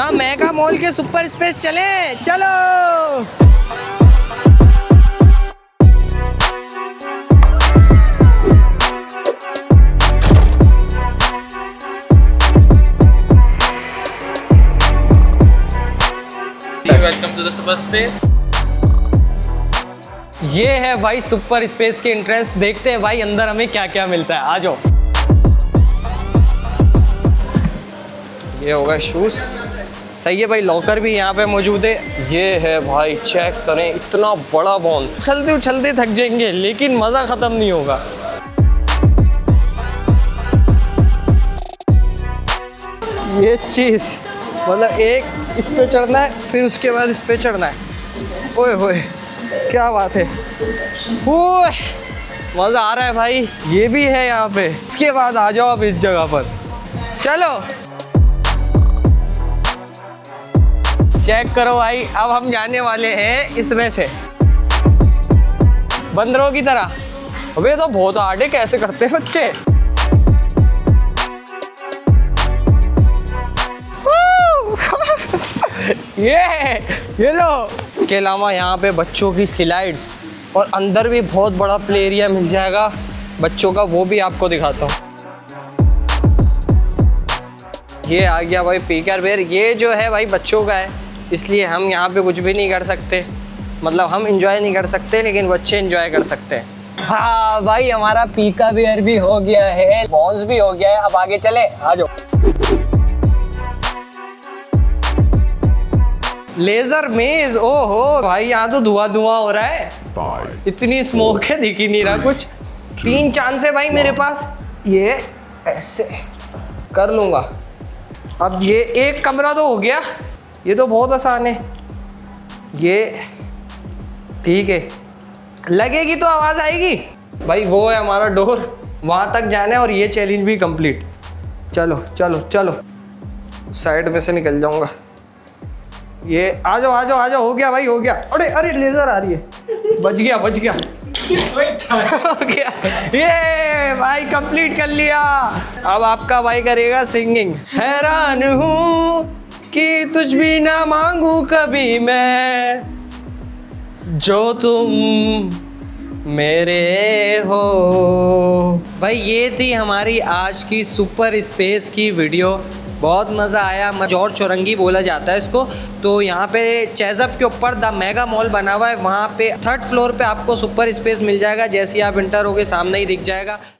The mega mall के super space चले, चलो। Welcome to the super space. ये है भाई सुपर स्पेस के एंट्रेंस। देखते हैं भाई अंदर हमें क्या क्या मिलता है। आ जाओ। ये होगा शूज। सही है भाई, लॉकर भी यहाँ पे मौजूद है। ये है भाई, चेक करें, इतना बड़ा बॉन्स। उछलते उछलते थक जाएंगे लेकिन मज़ा ख़त्म नहीं होगा। ये चीज़ मतलब एक इस पे चढ़ना है, फिर उसके बाद इस पे चढ़ना है। ओए होए, क्या बात है। ओए मज़ा आ रहा है भाई। ये भी है यहाँ पे। इसके बाद आ जाओ अब इस जगह पर। चलो चेक करो भाई, अब हम जाने वाले हैं इसमें से बंदरों की तरह। अबे तो बहुत हार्ड है, कैसे करते हैं बच्चे। ये लो। इसके अलावा यहाँ पे बच्चों की स्लाइड्स और अंदर भी बहुत बड़ा प्ले एरिया मिल जाएगा बच्चों का, वो भी आपको दिखाता हूँ। ये आ गया भाई पीकर बेयर। ये जो है भाई बच्चों का है, इसलिए हम यहाँ पे कुछ भी नहीं कर सकते, मतलब हम इंजॉय नहीं कर सकते, लेकिन बच्चे इंजॉय कर सकते हैं। हाँ भाई, हमारा पीका बेयर भी हो गया है, बॉन्स भी हो गया है। अब आगे चले, आ जाओ। लेजर मेज, ओहो भाई, यहाँ तो धुआं धुआं हो रहा है। इतनी स्मोक है, दिख ही नहीं रहा कुछ। 3 चांस है भाई मेरे पास। ये ऐसे कर लूँगा। अब ये एक कमरा तो हो गया, ये तो बहुत आसान है। ये ठीक है, लगेगी तो आवाज़ आएगी भाई। वो है हमारा डोर, वहाँ तक जाना है और ये चैलेंज भी कंप्लीट। चलो चलो चलो, साइड में से निकल जाऊँगा। ये आ जाओ आ जाओ आ जाओ, हो गया भाई, हो गया। अरे अरे लेज़र आ रही है, बच गया बच गया। हो गया, ये भाई कंप्लीट कर लिया। अब आपका भाई करेगा सिंगिंग। हैरान हूँ कि तुझ भी ना मांगू कभी मैं, जो तुम मेरे हो। भाई ये थी हमारी आज की सुपर स्पेस की वीडियो। बहुत मज़ा आया। मजौर चौरंगी बोला जाता है इसको। तो यहाँ पे चेज़अप के ऊपर द मेगा मॉल बना हुआ है, वहाँ पे 3rd फ्लोर पे आपको सुपर स्पेस मिल जाएगा। जैसे ही आप इंटर होगे सामने ही दिख जाएगा।